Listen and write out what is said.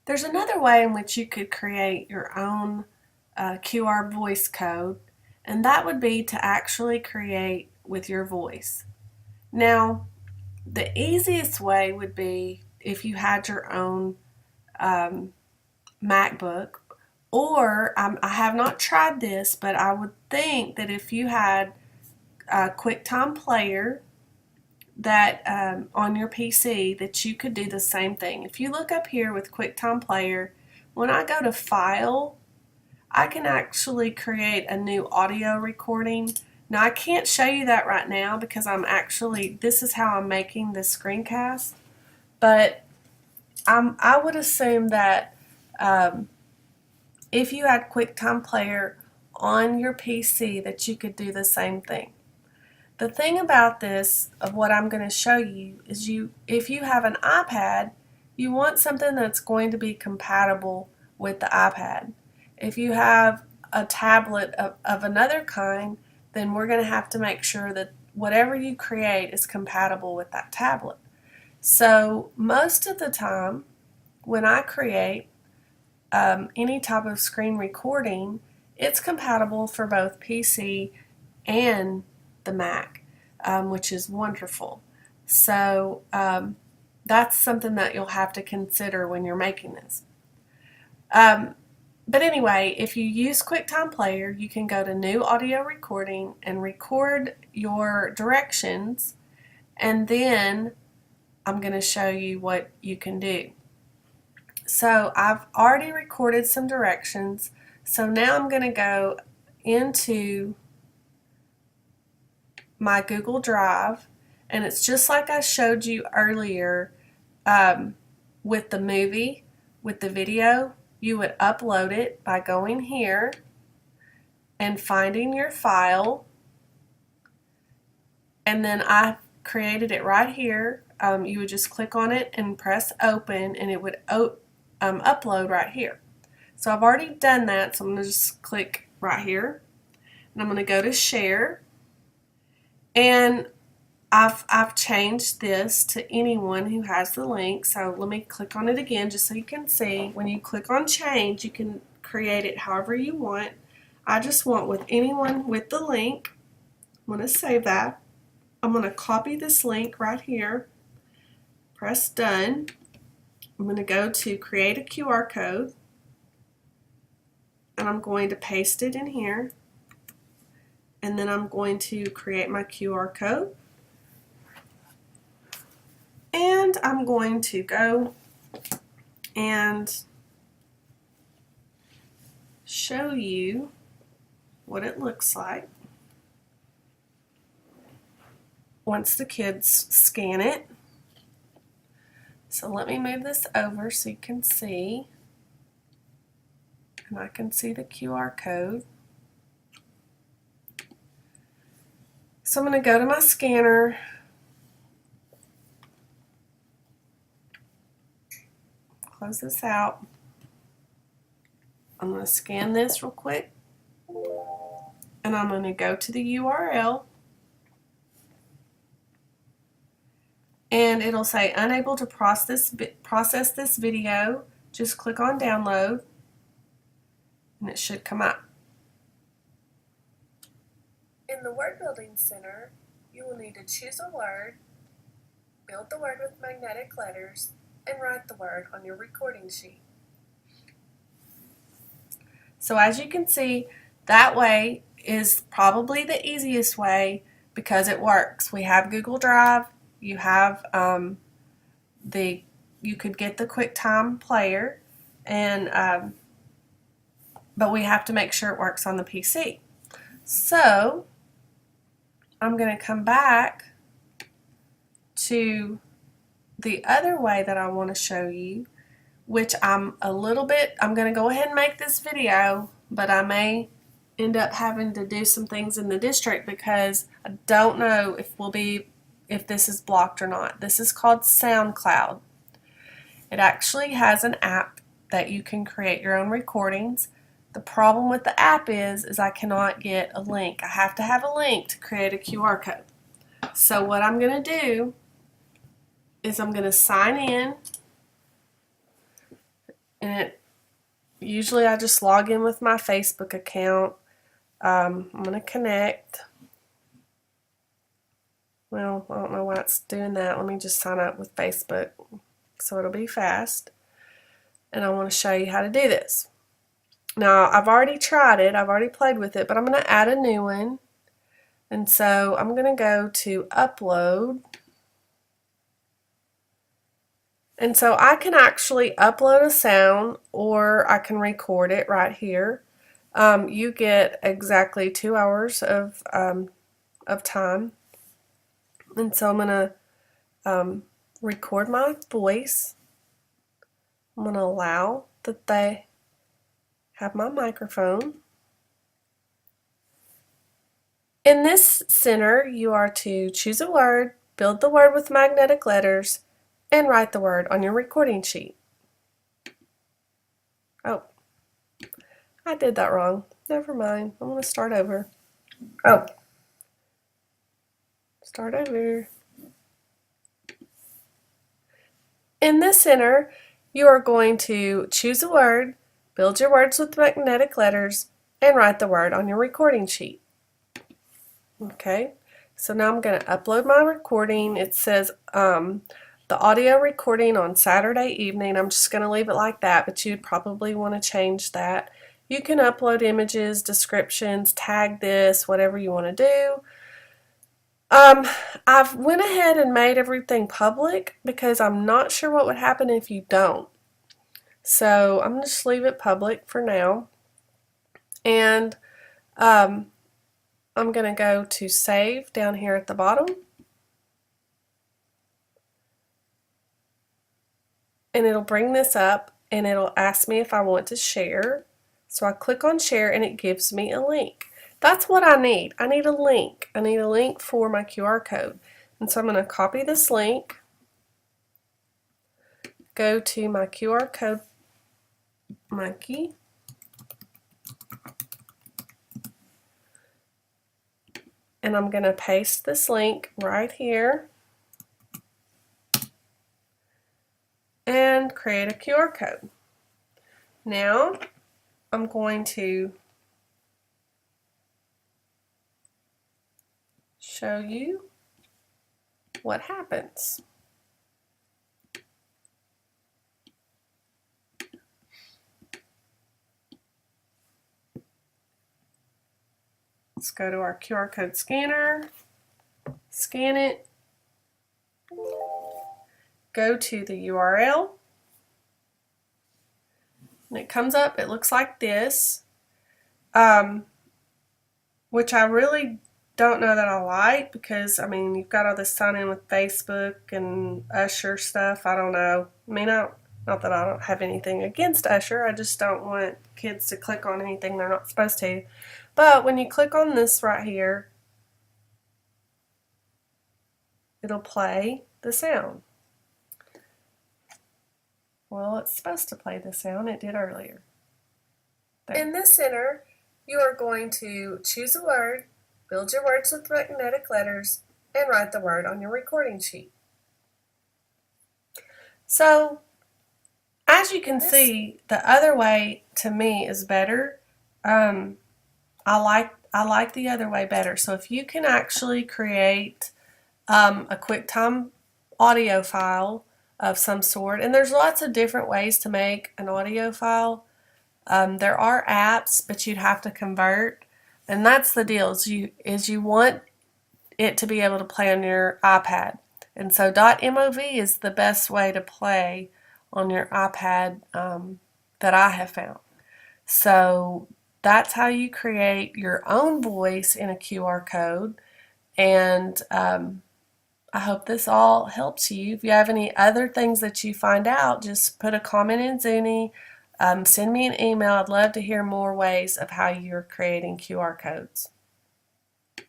There's another way in which you could create your own QR voice code, and that would be to actually create with your voice. Now, the easiest way would be if you had your own um, MacBook, or I have not tried this, but I would think that if you had a QuickTime Player that on your PC, that you could do the same thing. If you look up here with QuickTime Player, when I go to File, I can actually create a new audio recording. Now I can't show you that right now because this is how I'm making this screencast, but I would assume that um, if you had QuickTime Player on your PC that you could do the same thing. The thing about this, of what I'm going to show you, is if you have an iPad, you want something that's going to be compatible with the iPad. If you have a tablet of another kind, then we're going to have to make sure that whatever you create is compatible with that tablet. So most of the time, when I create any type of screen recording, it's compatible for both PC and the Mac, which is wonderful. So that's something that you'll have to consider when you're making this. But anyway, if you use QuickTime Player, you can go to New Audio Recording and record your directions, and then I'm going to show you what you can do. So I've already recorded some directions, so now I'm going to go into my Google Drive, and it's just like I showed you earlier with the movie, with the video. You would upload it by going here and finding your file, and then I created it right here. You would just click on it and press open, and it would upload right here. So I've already done that, so I'm going to just click right here, and I'm going to go to share, and I've changed this to anyone who has the link. So let me click on it again just so you can see. When you click on change, you can create it however you want. I just want with anyone with the link. I'm going to save that. I'm going to copy this link right here, press done. I'm going to go to create a QR code, and I'm going to paste it in here, and then I'm going to create my QR code, and I'm going to go and show you what it looks like once the kids scan it. So let me move this over so you can see, and I can see the QR code. So I'm going to go to my scanner, close this out. I'm going to scan this real quick, and I'm going to go to the URL, and it'll say unable to process this video. Just click on download, and it should come up. In the Word Building Center, you will need to choose a word, build the word with magnetic letters, and write the word on your recording sheet. So as you can see, that way is probably the easiest way because it works. We have Google Drive, you have you could get the QuickTime Player, and but we have to make sure it works on the PC. So I'm going to come back to the other way that I want to show you, which I'm going to go ahead and make this video, but I may end up having to do some things in the district because I don't know if this is blocked or not. This is called SoundCloud. It actually has an app that you can create your own recordings. The problem with the app is I cannot get a link. I have to have a link to create a QR code. So what I'm going to do is I'm going to sign in And usually I just log in with my Facebook account. I'm going to connect. Well, I don't know why it's doing that. Let me just sign up with Facebook so it'll be fast. And I want to show you how to do this. Now, I've already tried it. I've already played with it, but I'm going to add a new one. And so I'm going to go to upload. And so I can actually upload a sound or I can record it right here. You get exactly 2 hours of time. And so I'm going to record my voice. I'm going to allow that they have my microphone. In this center, you are to choose a word, build the word with magnetic letters, and write the word on your recording sheet. Oh, I did that wrong. Never mind. I'm going to start over. Oh, start over. In this center, you are going to choose a word, build your words with magnetic letters, and write the word on your recording sheet. Okay, so now I'm going to upload my recording. It says the audio recording on Saturday evening. I'm just going to leave it like that, but you'd probably want to change that. You can upload images, descriptions, tag this, whatever you want to do. I've went ahead and made everything public because I'm not sure what would happen if you don't. So I'm going to just leave it public for now. And I'm going to go to save down here at the bottom. And it'll bring this up and it'll ask me if I want to share. So I click on share and it gives me a link. That's what I need. I need a link. I need a link for my QR code. And so I'm going to copy this link, go to my QR code monkey, and I'm going to paste this link right here and create a QR code. Now I'm going to show you what happens. Let's go to our QR code scanner, scan it, go to the URL, and it comes up, it looks like this, which I really don't know that I like because, I mean, you've got all this sign in with Facebook and Usher stuff. I don't know. I mean, not that I don't have anything against Usher, I just don't want kids to click on anything they're not supposed to. But when you click on this right here, it'll play the sound. Well, it's supposed to play the sound. It did earlier. There. In this center, you are going to choose a word, build your words with magnetic letters, and write the word on your recording sheet. So, as you can see, the other way to me is better. I like the other way better. So if you can actually create a QuickTime audio file of some sort, and there's lots of different ways to make an audio file. There are apps, but you'd have to convert, and that's the deal. Is you want it to be able to play on your iPad, and so .mov is the best way to play on your iPad that I have found. So that's how you create your own voice in a QR code, and I hope this all helps you. If you have any other things that you find out, just put a comment in Zuni, send me an email. I'd love to hear more ways of how you're creating QR codes.